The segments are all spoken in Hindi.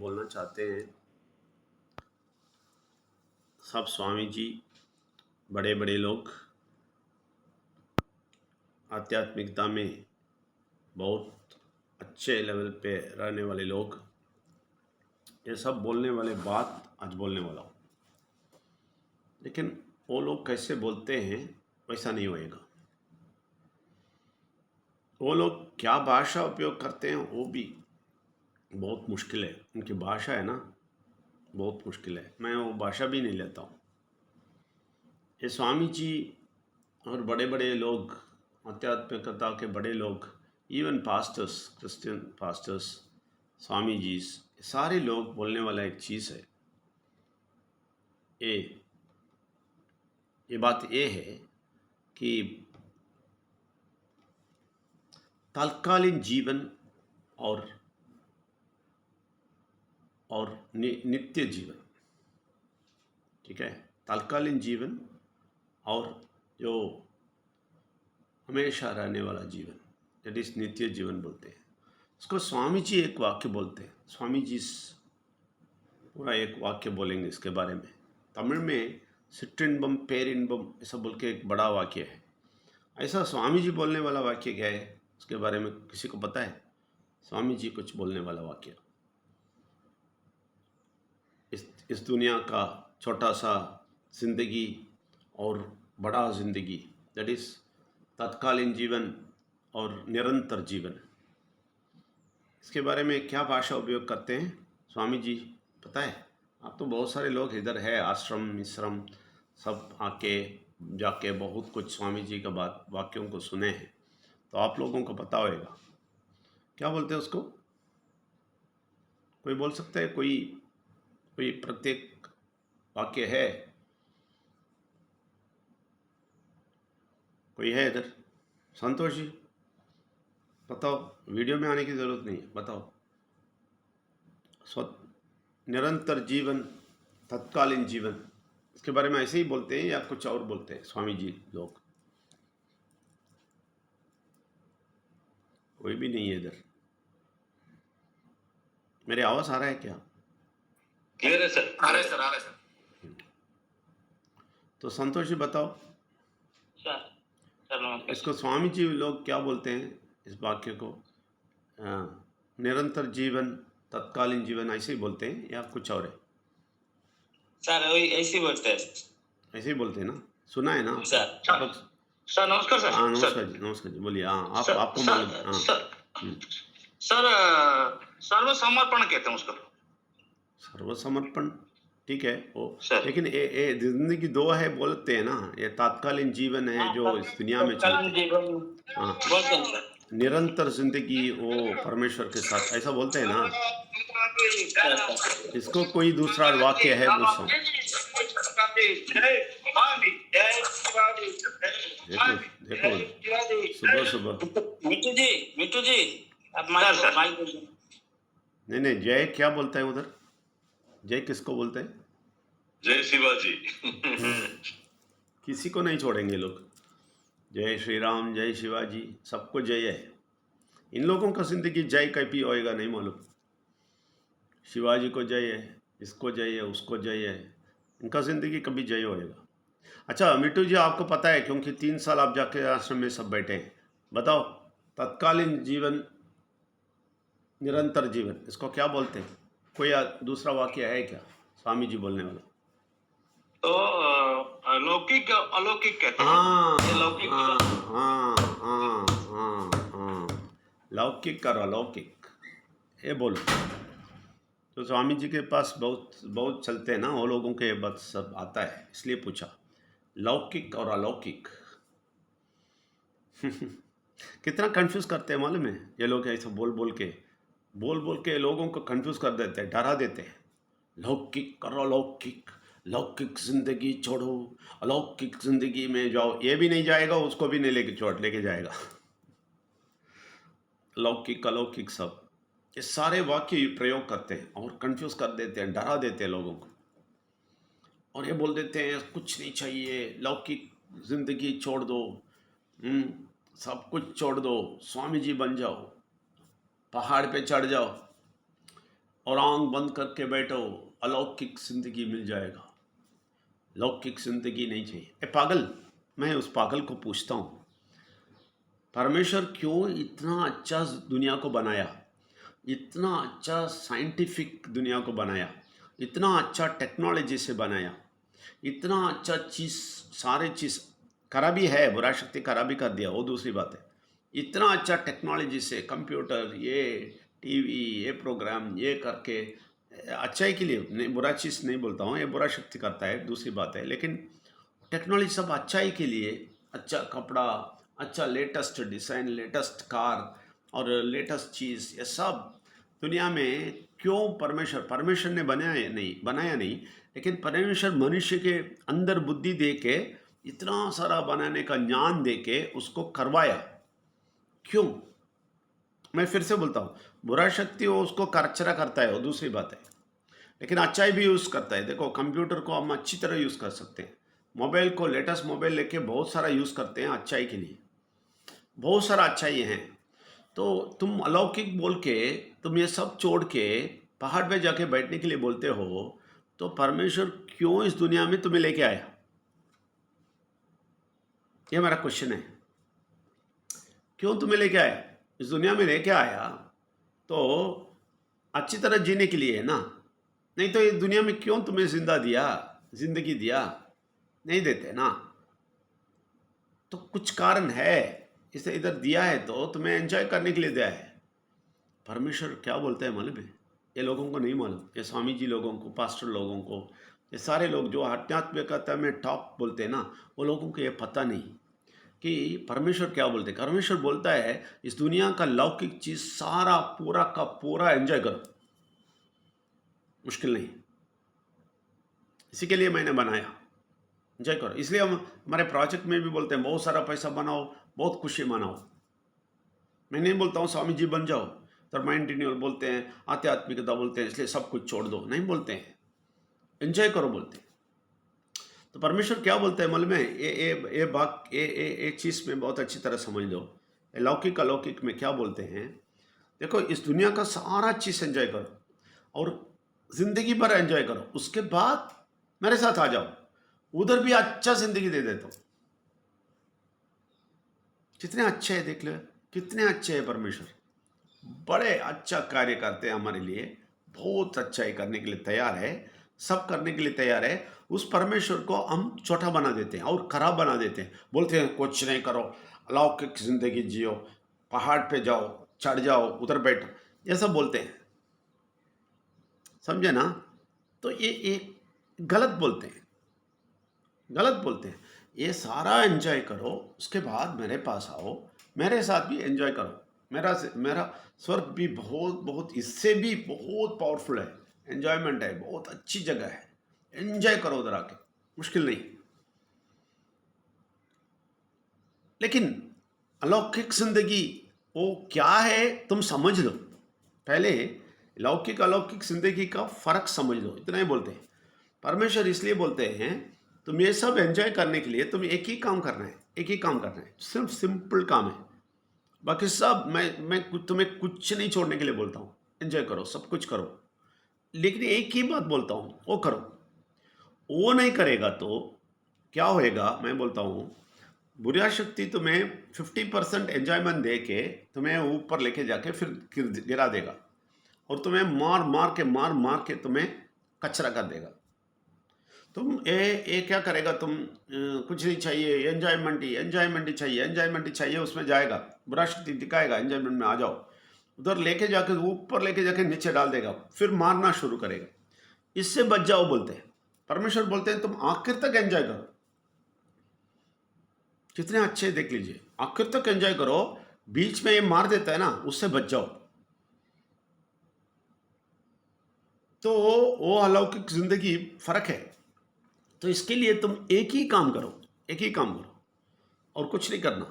बोलना चाहते हैं। सब स्वामी जी, बड़े बड़े लोग, आध्यात्मिकता में बहुत अच्छे लेवल पे रहने वाले लोग, ये सब बोलने वाले बात आज बोलने वाला हूँ। लेकिन वो लोग कैसे बोलते हैं वैसा नहीं होएगा। वो लोग क्या भाषा उपयोग करते हैं वो भी बहुत मुश्किल है। उनकी भाषा है ना, बहुत मुश्किल है। मैं वो भाषा भी नहीं लेता हूँ। ये स्वामी जी और बड़े बड़े लोग, आध्यात्मिकता के बड़े लोग, even pastors, Christian pastors, Swami ji, सारे लोग बोलने वाला एक चीज़ है। ये बात ये है कि तात्कालीन जीवन और नित्य जीवन, ठीक है, तात्कालीन जीवन और जो हमेशा रहने वाला जीवन, दैट इज नित्य जीवन बोलते हैं। उसको स्वामी जी एक वाक्य बोलते हैं। स्वामी जी पूरा एक वाक्य बोलेंगे इसके बारे में। तमिल में सिट्रिन्बम पेरिन्बम ऐसा बोल के एक बड़ा वाक्य है। ऐसा स्वामी जी बोलने वाला वाक्य क्या है उसके बारे में किसी को पता है? स्वामी जी कुछ बोलने वाला वाक्य, इस दुनिया का छोटा सा जिंदगी और बड़ा जिंदगी, दैट इज तत्कालीन जीवन और निरंतर जीवन, इसके बारे में क्या भाषा उपयोग करते हैं स्वामी जी पता है? आप तो बहुत सारे लोग इधर है, आश्रम मिश्रम सब आके जाके बहुत कुछ स्वामी जी का बात वाक्यों को सुने हैं, तो आप लोगों को पता होएगा क्या बोलते हैं उसको। कोई बोल सकता है? कोई प्रत्येक वाक्य है? कोई है इधर? संतोष जी बताओ, वीडियो में आने की ज़रूरत नहीं है, बताओ। निरंतर जीवन, तत्कालीन जीवन, इसके बारे में ऐसे ही बोलते हैं या कुछ और बोलते हैं स्वामी जी लोग? कोई भी नहीं है इधर। मेरी आवाज़ आ रहा है क्या? क्लियर है सर? आ रहा है सर, आ रहा है सर। तो संतोष जी बताओ सर नमस्कार। इसको स्वामी जी लोग क्या बोलते हैं इस वाक्य को? निरंतर जीवन, तत्कालीन जीवन ऐसे ही बोलते हैं या कुछ और है? सर वही ऐसे ही बोलते हैं। ऐसे ही बोलते हैं ना, सुना है ना सर? आप लोग? सर नमस्कार सर। हाँ नमस्कार जी, नमस्कार जी, बोलिए। हाँ आपको मालूम है? हाँ सर सर्वसमर्पण कहते हैं उसको। सर्वसमर्पण ठीक है वो, सर। लेकिन ये जिंदगी दो है बोलते हैं ना, ये तात्कालीन जीवन है जो इस दुनिया में चलते हैं। हाँ बोलते हैं सर। निरंतर जिंदगी वो परमेश्वर के साथ, ऐसा बोलते हैं ना। इसको कोई दूसरा वाक्य है पूछ रहा हूँ। देखो सुबह सुबह मिट्टू जी आप माइक नहीं जय क्या बोलता है उधर? जय किसको बोलते हैं? जय शिवाजी। किसी को नहीं छोड़ेंगे लोग। जय श्री राम, जय शिवाजी, सबको जय है। इन लोगों का जिंदगी जय कैपी होएगा नहीं मालूम। शिवाजी को जय है, इसको जय है, उसको जय है, इनका जिंदगी कभी जय होएगा? अच्छा मिट्टू जी आपको पता है, क्योंकि 3 साल आप जाके आश्रम में सब बैठे हैं, बताओ तत्कालीन जीवन, निरंतर जीवन, इसको क्या बोलते हैं? कोई दूसरा वाक्य है क्या स्वामी जी बोलने वाला? तो लौकिक अलौकिक कहते हैं। हाँ लौकिक हाँ हाँ हाँ हाँ हाँ, लौकिक और अलौकिक ये बोलो। तो स्वामी जी के पास बहुत बहुत चलते हैं ना वो लोगों के, बस सब आता है इसलिए पूछा। लौकिक और अलौकिक कितना कंफ्यूज करते हैं मालूम है ये लोग? ऐसा बोल बोल के लोगों को कंफ्यूज कर देते हैं, डरा देते हैं। लौकिक और अलौकिक, लौकिक जिंदगी छोड़ो अलौकिक जिंदगी में जाओ, ये भी नहीं जाएगा, उसको भी नहीं लेके जाएगा। लौकिक अलौकिक सब ये सारे वाक्य प्रयोग करते हैं और कंफ्यूज कर देते हैं, डरा देते हैं लोगों को। और ये बोल देते हैं कुछ नहीं चाहिए, लौकिक जिंदगी छोड़ दो, सब कुछ छोड़ दो, स्वामी जी बन जाओ, पहाड़ पे चढ़ जाओ और आंख बंद करके बैठो, अलौकिक जिंदगी मिल जाएगा। लौकिक जिंदगी नहीं चाहिए। ए पागल, मैं उस पागल को पूछता हूँ, परमेश्वर क्यों इतना अच्छा दुनिया को बनाया, इतना अच्छा साइंटिफिक दुनिया को बनाया, इतना अच्छा टेक्नोलॉजी से बनाया, इतना अच्छा चीज़, सारे चीज़ करा भी है, बुरा शक्ति करा भी कर दिया, वो दूसरी बात है। इतना अच्छा टेक्नोलॉजी से कंप्यूटर, ये टीवी, ये प्रोग्राम, ये करके अच्छाई के लिए, नहीं बुरा चीज़ नहीं बोलता हूँ, ये बुरा शक्ति करता है दूसरी बात है, लेकिन टेक्नोलॉजी सब अच्छाई के लिए, अच्छा कपड़ा, अच्छा लेटेस्ट डिज़ाइन, लेटेस्ट कार और लेटेस्ट चीज़, ये सब दुनिया में क्यों परमेश्वर ने बनाया नहीं, लेकिन परमेश्वर मनुष्य के अंदर बुद्धि दे के, इतना सारा बनाने का ज्ञान दे के उसको करवाया। क्यों? मैं फिर से बोलता हूँ, बुरा शक्ति वो उसको कचरा करता है, वो दूसरी बात है, लेकिन अच्छाई भी यूज़ करता है। देखो कंप्यूटर को हम अच्छी तरह यूज़ कर सकते हैं, मोबाइल को लेटेस्ट मोबाइल लेके बहुत सारा यूज़ करते हैं अच्छाई के लिए, बहुत सारा अच्छाई है। तो तुम अलौकिक बोल के, तुम ये सब छोड़ के पहाड़ पे जाके बैठने के लिए बोलते हो, तो परमेश्वर क्यों इस दुनिया में तुम्हें लेके आया? ये मेरा क्वेश्चन है। क्यों तुम्हें लेके आया? इस दुनिया में लेके आया तो अच्छी तरह जीने के लिए है ना, नहीं तो ये दुनिया में क्यों तुम्हें जिंदगी दिया? नहीं देते ना, तो कुछ कारण है, इसे इधर दिया है तो तुम्हें एंजॉय करने के लिए दिया है। परमेश्वर क्या बोलते हैं मालूम है? ये लोगों को नहीं मालूम, ये स्वामी जी लोगों को, पास्टर लोगों को, ये सारे लोग जो आध्यात्मिकता में टॉप बोलते हैं ना, वो लोगों को ये पता नहीं कि परमेश्वर क्या बोलते हैं। परमेश्वर बोलता है इस दुनिया का लौकिक चीज़ सारा पूरा का पूरा एंजॉय करो, मुश्किल नहीं। इसी के लिए मैंने बनाया, एंजॉय करो। इसलिए हम हमारे प्रोजेक्ट में भी बोलते हैं बहुत सारा पैसा बनाओ, बहुत खुशी मनाओ। मैं नहीं बोलता हूँ स्वामी जी बन जाओ, तो माइंड रिन्यूअल बोलते हैं, आध्यात्मिकता बोलते हैं, इसलिए सब कुछ छोड़ दो, नहीं बोलते हैं, एंजॉय करो बोलते हैं। तो परमेश्वर क्या बोलते हैं मालूम है? ये बात, ये चीज़ में बहुत अच्छी तरह समझ लो। लौकिक अलौकिक में क्या बोलते हैं? देखो इस दुनिया का सारा चीज़ एंजॉय करो और ज़िंदगी भर एंजॉय करो, उसके बाद मेरे साथ आ जाओ, उधर भी अच्छा ज़िंदगी दे देता हूँ। कितने अच्छे हैं, देख लो कितने अच्छे हैं परमेश्वर, बड़े अच्छा कार्य करते हैं हमारे लिए, बहुत अच्छा ही करने के लिए तैयार है, सब करने के लिए तैयार है। उस परमेश्वर को हम छोटा बना देते हैं और खराब बना देते हैं, बोलते हैं कुछ नहीं करो, अलौकिक जिंदगी जियो, पहाड़ पे जाओ, चढ़ जाओ, उधर बैठो, ये सब बोलते हैं, समझे ना? तो ये गलत बोलते हैं, गलत बोलते हैं। ये सारा एंजॉय करो, उसके बाद मेरे पास आओ, मेरे साथ भी एंजॉय करो। मेरा स्वर्ग भी बहुत बहुत इससे भी बहुत पावरफुल है, एंजॉयमेंट है, बहुत अच्छी जगह है, एंजॉय करो उधर आके, मुश्किल नहीं। लेकिन अलौकिक जिंदगी वो क्या है तुम समझ लो पहले। लौकिक अलौकिक जिंदगी का फर्क समझ लो, इतना ही बोलते हैं। परमेश्वर इसलिए बोलते हैं तुम ये सब एंजॉय करने के लिए तुम एक ही काम करना है, एक ही काम करना है, सिर्फ सिंपल काम है। बाकी सब तुम्हें कुछ नहीं छोड़ने के लिए बोलता हूँ, एंजॉय करो, सब कुछ करो, लेकिन एक ही बात बोलता हूँ, वो करो। वो नहीं करेगा तो क्या होएगा, मैं बोलता हूँ, बुरा शक्ति तुम्हें 50% एंजॉयमेंट दे के तुम्हें ऊपर लेके जाके फिर गिरा देगा और तुम्हें मार मार के तुम्हें कचरा कर देगा। तुम ये क्या करेगा, तुम कुछ नहीं चाहिए, एंजॉयमेंट ही चाहिए, उसमें जाएगा, बुरा शक्ति दिखाएगा, एंजॉयमेंट में आ जाओ, उधर लेके जाके ऊपर लेके जाके नीचे डाल देगा, फिर मारना शुरू करेगा। इससे बच जाओ बोलते हैं। परमेश्वर बोलते हैं तुम आखिर तक एंजॉय करो। कितने अच्छे देख लीजिए, आखिर तक एंजॉय करो, बीच में ये मार देता है ना, उससे बच जाओ। तो वो अलौकिक जिंदगी फर्क है। तो इसके लिए तुम एक ही काम करो, एक ही काम करो और कुछ नहीं करना।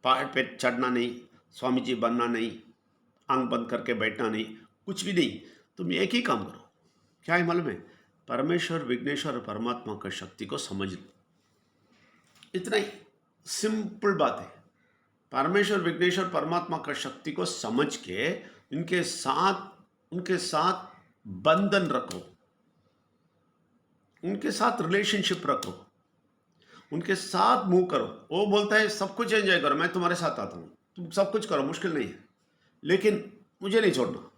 पहाड़ पे चढ़ना नहीं, स्वामी जी बनना नहीं, आंख बंद करके बैठना नहीं, कुछ भी नहीं। तुम एक ही काम करो, क्या है मालूम है? परमेश्वर, विघ्नेश्वर और परमात्मा की शक्ति को समझ लो, इतना ही सिंपल बात है। परमेश्वर, विघ्नेश्वर, परमात्मा का शक्ति को समझ के इनके साथ उनके साथ बंधन रखो, उनके साथ रिलेशनशिप रखो, उनके साथ मूव करो। वो बोलता है सब कुछ एंजॉय करो, मैं तुम्हारे साथ आता हूँ, तुम सब कुछ करो, मुश्किल नहीं है, लेकिन मुझे नहीं छोड़ना।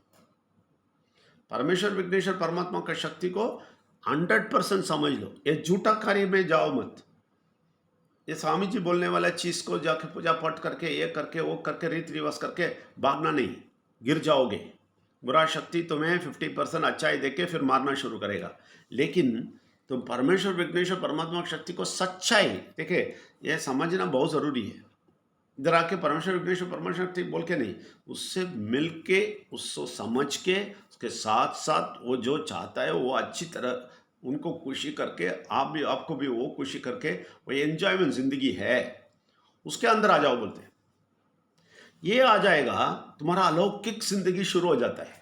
परमेश्वर विघ्नेश्वर परमात्मा का शक्ति को 100% समझ लो। ये झूठा कार्य में जाओ मत। ये स्वामी जी बोलने वाला चीज को जाके पूजा पाठ करके ये करके वो करके रीति रिवाज करके भागना नहीं, गिर जाओगे। बुरा शक्ति तुम्हें 50% अच्छाई देके फिर मारना शुरू करेगा। लेकिन तुम परमेश्वर विघ्नेश्वर परमात्मा की शक्ति को सच्चाई, देखिए ये समझना बहुत जरूरी है। इधर आके परमेश्वर विघ्नेश्वर परमेश्वर शक्ति बोल के नहीं, उससे मिल के, उसको समझ के, उसके साथ साथ वो जो चाहता है वो अच्छी तरह उनको खुशी करके, आप भी आपको भी वो खुशी करके, वो एंजॉयमेंट जिंदगी है, उसके अंदर आ जाओ बोलते हैं। ये आ जाएगा, तुम्हारा अलौकिक जिंदगी शुरू हो जाता है।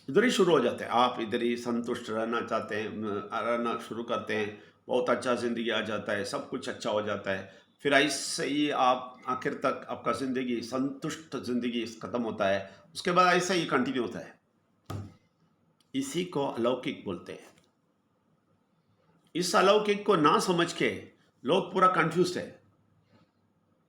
इधर ही शुरू हो जाता है। आप इधर ही संतुष्ट रहना चाहते हैं, रहना शुरू करते हैं, बहुत अच्छा जिंदगी आ जाता है, सब कुछ अच्छा हो जाता है। फिर ऐसे ही आप आखिर तक आपका जिंदगी संतुष्ट जिंदगी खत्म होता है। उसके बाद ऐसा ही कंटिन्यू होता है। इसी को अलौकिक बोलते हैं। इस अलौकिक को ना समझ के लोग पूरा कंफ्यूज है।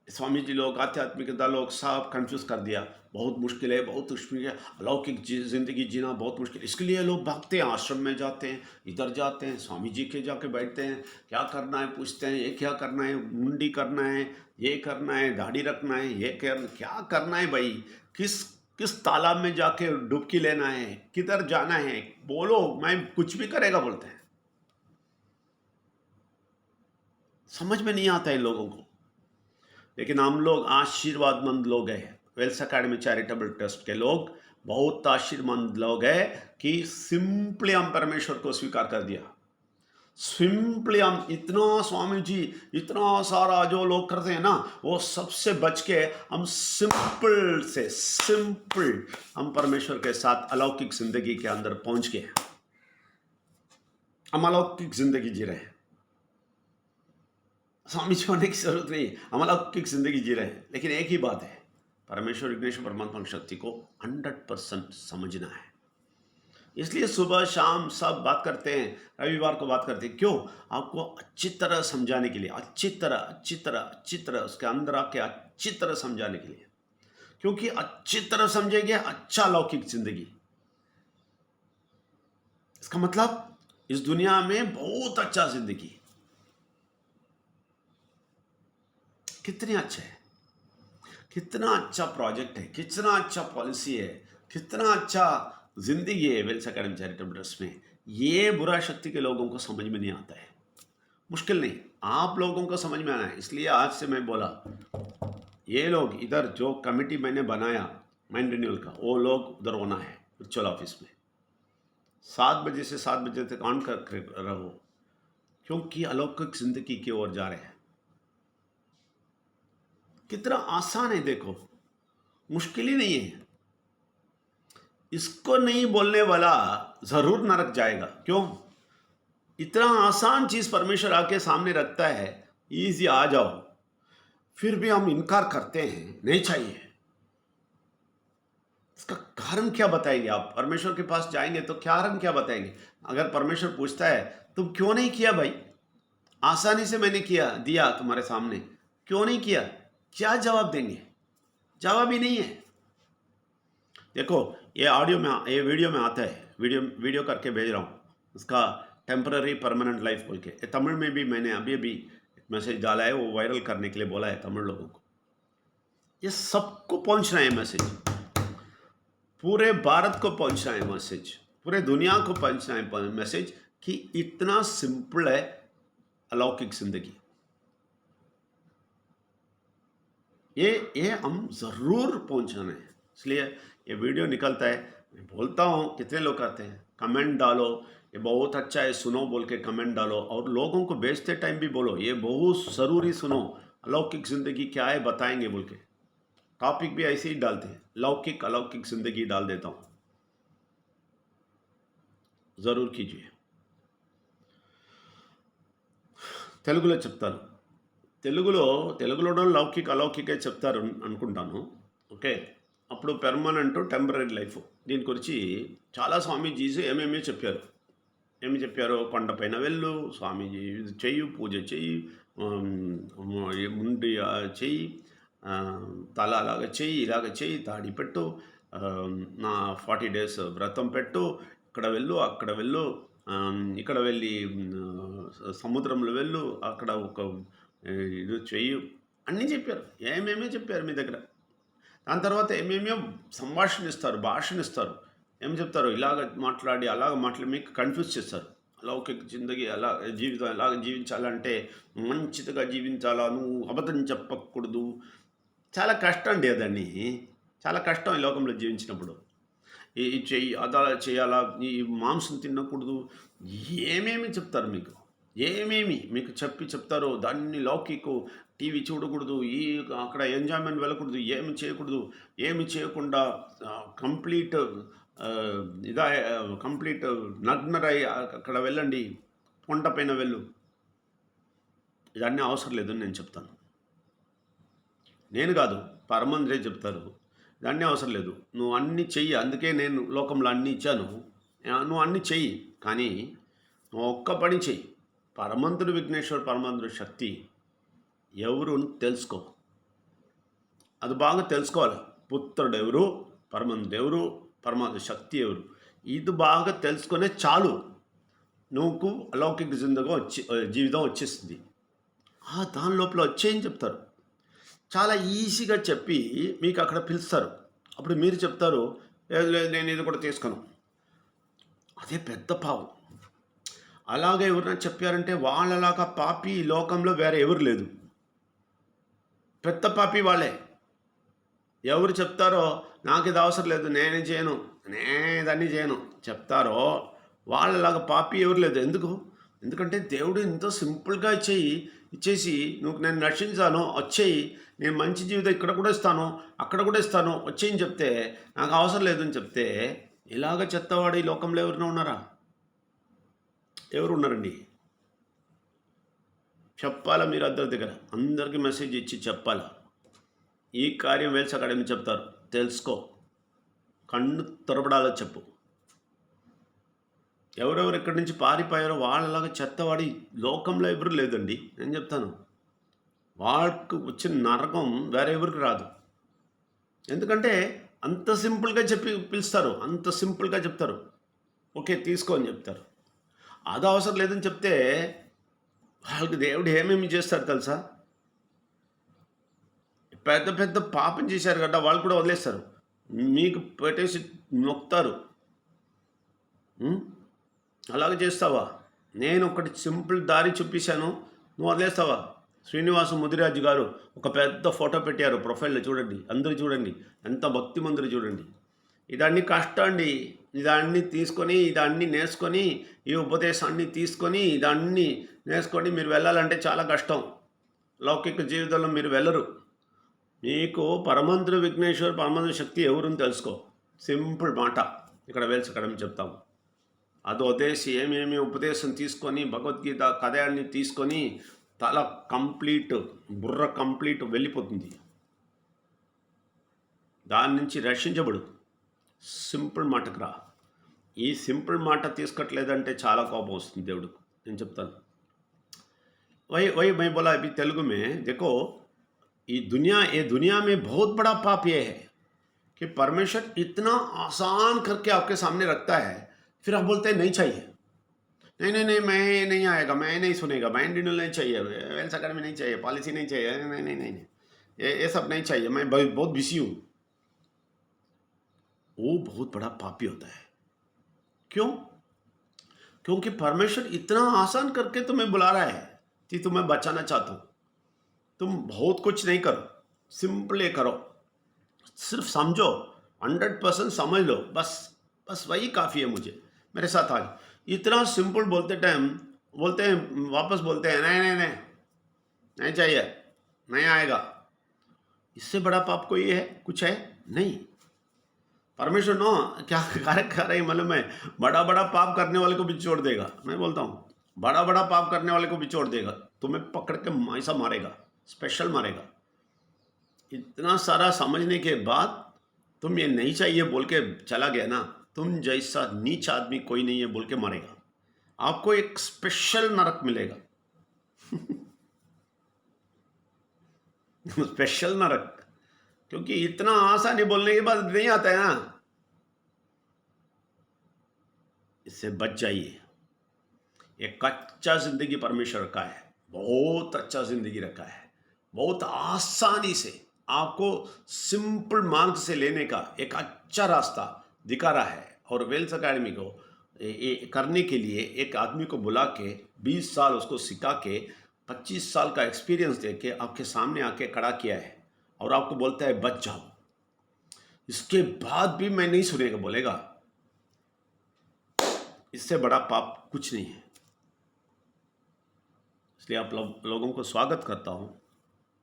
स्वामी जी लोग, आध्यात्मिकता लोग सब कंफ्यूज कर दिया। बहुत मुश्किल है, बहुत मुश्किल है, अलौकिक जिंदगी जीना बहुत मुश्किल। इसके लिए लोग भागते हैं, आश्रम में जाते हैं, इधर जाते हैं, स्वामी जी के जाके बैठते हैं, क्या करना है पूछते हैं, ये क्या करना है, मुंडी करना है, ये करना है, दाढ़ी रखना है, ये क्या करना है भाई, किस किस तालाब में जाके डुबकी लेना है, किधर जाना है, बोलो, मैं कुछ भी करेगा बोलते हैं। समझ में नहीं आता है लोगों को। लेकिन हम लोग आशीर्वादमंद लोग हैं। वेल्स अकेडमी चैरिटेबल ट्रस्ट के लोग बहुत आशीर्वादमंद लोग हैं कि सिंपली हम परमेश्वर को स्वीकार कर दिया। सिंपली हम इतना, स्वामी जी इतना सारा जो लोग करते हैं ना, वो सबसे बच के हम सिंपल से सिंपल हम परमेश्वर के साथ अलौकिक जिंदगी के अंदर पहुंच गए। हम अलौकिक जिंदगी जी रहे हैं। स्वामी जी होने की जरूरत नहीं, हम अलौकिक जिंदगी जी रहे हैं। लेकिन एक ही बात है, परमेश्वर विघ्नेश्वर परमात्मा की शक्ति को 100% समझना है। इसलिए सुबह शाम सब बात करते हैं, रविवार को बात करते हैं। क्यों? आपको अच्छी तरह समझाने के लिए, अच्छी तरह उसके अंदर आके अच्छी तरह समझाने के लिए। क्योंकि अच्छी तरह समझेंगे, अच्छा लौकिक जिंदगी। इसका मतलब इस दुनिया में बहुत अच्छा जिंदगी, कितनी अच्छा है, कितना अच्छा प्रोजेक्ट है, कितना अच्छा पॉलिसी है, कितना अच्छा जिंदगी है वेल्स अकेडमी चैरिटेबल ट्रस्ट में। ये बुरा शक्ति के लोगों को समझ में नहीं आता है। मुश्किल नहीं, आप लोगों को समझ में आना है। इसलिए आज से मैं बोला, ये लोग इधर जो कमेटी मैंने बनाया माइंड रिन्यूअल का, वो लोग उधर होना है वर्चुअल ऑफिस में 7 बजे से 7 बजे तक ऑन कर रहो। क्योंकि अलौकिक जिंदगी की ओर जा रहे हैं। कितना आसान है, देखो, मुश्किल ही नहीं है। इसको नहीं बोलने वाला जरूर नरक जाएगा। क्यों? इतना आसान चीज परमेश्वर आके सामने रखता है, इजी, आ जाओ, फिर भी हम इनकार करते हैं, नहीं चाहिए। इसका कारण क्या बताएंगे? आप परमेश्वर के पास जाएंगे तो कारण क्या बताएंगे? अगर परमेश्वर पूछता है तुम क्यों नहीं किया भाई, आसानी से मैंने किया दिया तुम्हारे सामने, क्यों नहीं किया, क्या जवाब देंगे? जवाब ही नहीं है। देखो, ये ऑडियो में, ये वीडियो में आता है, वीडियो करके भेज रहा हूँ, उसका टेम्पररी परमानेंट लाइफ बोल के। ये तमिल में भी मैंने अभी मैसेज डाला है, वो वायरल करने के लिए बोला है तमिल लोगों को। ये सबको पहुंचना है मैसेज, पूरे भारत को पहुंचना है मैसेज, पूरे दुनिया को पहुंचना है मैसेज कि इतना सिंपल है अलौकिक जिंदगी। ये हम जरूर पहुंचाना है। इसलिए ये वीडियो निकलता है, मैं बोलता हूँ, कितने लोग कहते हैं कमेंट डालो, ये बहुत अच्छा है सुनो बोल के कमेंट डालो, और लोगों को बेचते टाइम भी बोलो ये बहुत ज़रूरी सुनो, अलौकिक ज़िंदगी क्या है बताएंगे बोल के। टॉपिक भी ऐसे ही डालते हैं, लौकिक अलौकिक ज़िंदगी डाल देता हूँ, ज़रूर कीजिए। తెలుగులో చెప్తాను, తెలుగులో లౌకిక అలౌకికే చెప్తారు అనుకుంటాను. ఓకే, అప్పుడు పెర్మనెంట్ టెంపరరీ లైఫ్ దీని గురించి చాలా స్వామీజీస్ ఏమేమి చెప్పారు. ఏమి చెప్పారు? కొండపైన వెళ్ళు, స్వామీజీ ఇది చెయ్యి, పూజ చెయ్యి, ముండి చెయ్యి, తల అలాగ చెయ్యి, ఇలాగ చెయ్యి, తాడి పెట్టు, నా 40 డేస్ వ్రతం పెట్టు, ఇక్కడ వెళ్ళు, అక్కడ వెళ్ళు, ఇక్కడ వెళ్ళి సముద్రంలో వెళ్ళు, అక్కడ ఒక ఇది చెయ్యి అన్నీ చెప్పారు. ఏమేమో చెప్పారు మీ దగ్గర. దాని తర్వాత ఏమేమో సంభాషణ ఇస్తారు, భాషణ ఇస్తారు. ఏం చెప్తారు? ఇలాగ మాట్లాడి అలాగ మాట్లాడి మీకు కన్ఫ్యూజ్ చేస్తారు. లౌకిక జిందగీ ఎలా జీవితం ఎలాగ జీవించాలంటే మంచిదిగా జీవించాలా, నువ్వు అబద్ధం చెప్పకూడదు. చాలా కష్టం అండి అదని. చాలా కష్టం ఈ లోకంలో జీవించినప్పుడు. ఈ చెయ్యి అదా చేయాలా, ఈ మాంసం తినకూడదు, ఏమేమి చెప్తారు మీకు. ఏమేమి మీకు చెప్తారో దాన్ని లౌకికు. టీవీ చూడకూడదు, ఈ అక్కడ ఎంజాయ్మెంట్ వెళ్ళకూడదు, ఏమి చేయకూడదు, ఏమి చేయకుండా కంప్లీట్ ఇదా కంప్లీట్ నగ్నరై అక్కడ వెళ్ళండి, కొండపైన వెళ్ళు. ఇదన్నీ అవసరం లేదని నేను చెప్తాను. నేను కాదు, పరమంద్రే చెప్తారు. ఇదన్నీ అవసరం లేదు, నువ్వు అన్నీ చెయ్యి. అందుకే నేను లోకంలో అన్నీ ఇచ్చాను. నువ్వు అన్నీ చెయ్యి, కానీ నువ్వు ఒక్క పని చెయ్యి. పరమంతుడు విఘ్నేశ్వర పరమంతుడు శక్తి ఎవరు తెలుసుకో. అది బాగా తెలుసుకోవాలి. పుత్రుడు ఎవరు, పరమంతుడు ఎవరు, పరమాత్మ శక్తి ఎవరు, ఇది బాగా తెలుసుకునే చాలు. నువ్వు అలౌకిక జీవితం వచ్చేస్తుంది. దాని లోపల వచ్చేయని చెప్తారు. చాలా ఈజీగా చెప్పి మీకు అక్కడ పిలుస్తారు. అప్పుడు మీరు చెప్తారు, లేదు లేదు నేను ఇది కూడా తీసుకోను. అదే పెద్ద పావు. అలాగే ఎవరైనా చెప్పారంటే వాళ్ళలాగా పాపి ఈ లోకంలో వేరే ఎవరు లేదు. పెద్ద పాపి వాళ్ళే. ఎవరు చెప్తారో నాకు ఇది అవసరం లేదు, నేనే చేయను, నేదన్నీ చేయను చెప్తారో వాళ్ళలాగా పాపి ఎవరు లేదు. ఎందుకంటే దేవుడు ఎంతో సింపుల్గా ఇచ్చేసి నువ్వు నేను రక్షించాను, వచ్చేయి, నేను మంచి జీవితం ఇక్కడ కూడా ఇస్తాను, అక్కడ కూడా ఇస్తాను, వచ్చేయని చెప్తే, నాకు అవసరం లేదని చెప్తే, ఇలాగ చెత్తవాడు ఈ లోకంలో ఎవరైనా ఉన్నారా? ఎవరు ఉన్నారండి? చెప్పాలా మీరు అందరి దగ్గర, అందరికీ మెసేజ్ ఇచ్చి చెప్పాలా. ఈ కార్యం వేల్స్ అకాడమీ చెప్తారు, తెలుసుకో, కన్ను తొరపడాలో చెప్పు. ఎవరెవరు ఇక్కడి నుంచి పారిపోయారో వాళ్ళలాగా చెత్తవాడి లోకంలో ఎవరు లేదండి. నేను చెప్తాను, వాళ్ళకు వచ్చిన నరకం వేరే ఎవరికి రాదు. ఎందుకంటే అంత సింపుల్గా పిలుస్తారు, అంత సింపుల్గా చెప్తారు. ఓకే తీసుకో అని చెప్తారు. అది అవసరం లేదని చెప్తే వాళ్ళకి దేవుడు ఏమేమి చేస్తారు తెలుసా? పెద్ద పెద్ద పాపం చేశారు కదా, వాళ్ళు కూడా వదిలేస్తారు, మీకు పెట్టేసి నొక్కుతారు. అలాగే చేస్తావా? నేను ఒకటి సింపుల్ దారి చూపించాను, నువ్వు వదిలేస్తావా? శ్రీనివాస ముదిరాజు గారు ఒక పెద్ద ఫోటో పెట్టారు ప్రొఫైల్లో, చూడండి, అందరూ చూడండి, ఎంత భక్తి మందిరు చూడండి. ఇదన్నీ కష్టం అండి. ఇదన్నీ తీసుకొని, ఇదన్నీ నేర్చుకొని, ఈ ఉపదేశాన్ని తీసుకొని, ఇదన్నీ నేర్చుకొని మీరు వెళ్ళాలంటే చాలా కష్టం. లౌకిక జీవితంలో మీరు వెళ్ళరు. మీకు పరమంతుడు విఘ్నేశ్వర పరమంతుడు శక్తి ఎవరుని తెలుసుకో. సింపుల్ మాట ఇక్కడ వేల్స్ అకాడమీ చెప్తాము. అది వదిలేసి ఏమేమి ఉపదేశం తీసుకొని, భగవద్గీత కథయాన్ని తీసుకొని, తల కంప్లీట్, బుర్ర కంప్లీట్ వెళ్ళిపోతుంది. దాని నుంచి రక్షించబడు. సింపుల్ మాటకు రా. ఈ సింపుల్ మాట తీసుకోవట్లేదంటే చాలా కోపం వస్తుంది దేవుడికి. నేను చెప్తాను. वही मैं बोला अभी तेलुगु में, देखो ये दुनिया में बहुत बड़ा पाप ये है कि परमेश्वर इतना आसान करके आपके सामने रखता है, फिर आप बोलते हैं नहीं चाहिए, नहीं नहीं नहीं मैं नहीं आएगा, मैं नहीं सुनेगा, माइंड रिन्यूअल नहीं चाहिए, वेल्स अकेडमी नहीं चाहिए, पॉलिसी नहीं चाहिए, नहीं नहीं नहीं ये सब नहीं चाहिए, मैं बहुत बिजी हूँ. वो बहुत बड़ा पापी होता है. क्यों? क्योंकि परमेश्वर इतना आसान करके तुम्हें बुला रहा है कि तुम्हें बचाना चाहता हूँ. तुम बहुत कुछ नहीं करो, सिंपल करो, सिर्फ समझो, 100% समझ लो, बस वही काफ़ी है मुझे. मेरे साथ आज इतना सिंपल बोलते हैं, वापस बोलते हैं नहीं नहीं नहीं नहीं चाहिए, नहीं आएगा. इससे बड़ा पाप कोई है? कुछ है नहीं. परमेश्वर नो क्या कर रही मालूम है? बड़ा बड़ा पाप करने वाले को भी छोड़ देगा. मैं बोलता हूँ, बड़ा बड़ा पाप करने वाले को भी छोड़ देगा. तुम्हें पकड़ के ऐसा मारेगा, स्पेशल मारेगा. इतना सारा समझने के बाद तुम ये नहीं चाहिए बोल के चला गया ना, तुम जैसा नीच आदमी कोई नहीं है बोल के मरेगा। आपको एक स्पेशल नरक मिलेगा। स्पेशल नरक, क्योंकि इतना आसानी बोलने के बाद नहीं आता है ना। इससे बच जाइए। एक कच्चा जिंदगी परमेश्वर का है, बहुत अच्छा जिंदगी रखा है, बहुत आसानी से आपको सिंपल मार्ग से लेने का एक अच्छा रास्ता दिखा रहा है। और वेल्स अकेडमी को करने के लिए एक आदमी को बुला के 20 साल उसको सिखा के 25 साल का एक्सपीरियंस दे के आपके सामने आके खड़ा किया है, और आपको बोलता है बच जाओ। इसके बाद भी मैं नहीं सुनेगा बोलेगा, इससे बड़ा पाप कुछ नहीं है। इसलिए आप लोगों को स्वागत करता हूँ।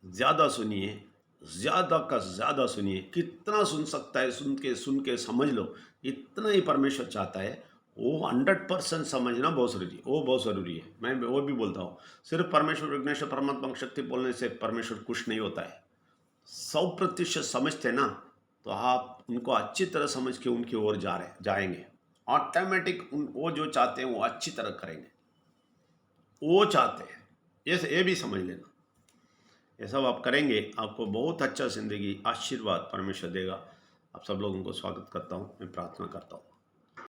ज़्यादा सुनिए, ज़्यादा का ज़्यादा सुनिए। कितना सुन सकता है, सुन के समझ लो, इतना ही परमेश्वर चाहता है। वो 100% समझना बहुत ज़रूरी है, वो बहुत ज़रूरी है। मैं वो भी बोलता हूँ, सिर्फ परमेश्वर विघ्नेश्वर परमात्मा की शक्ति बोलने से परमेश्वर खुश नहीं होता है। 100% समझते ना, तो आप उनको अच्छी तरह समझ के उनकी ओर जाएंगे। ऑटोमेटिक वो जो चाहते हैं वो अच्छी तरह करेंगे। वो चाहते हैं, ये भी समझ लेना। ये सब आप करेंगे, आपको बहुत अच्छा ज़िंदगी आशीर्वाद परमेश्वर देगा। आप सब लोगों को स्वागत करता हूँ, मैं प्रार्थना करता हूँ।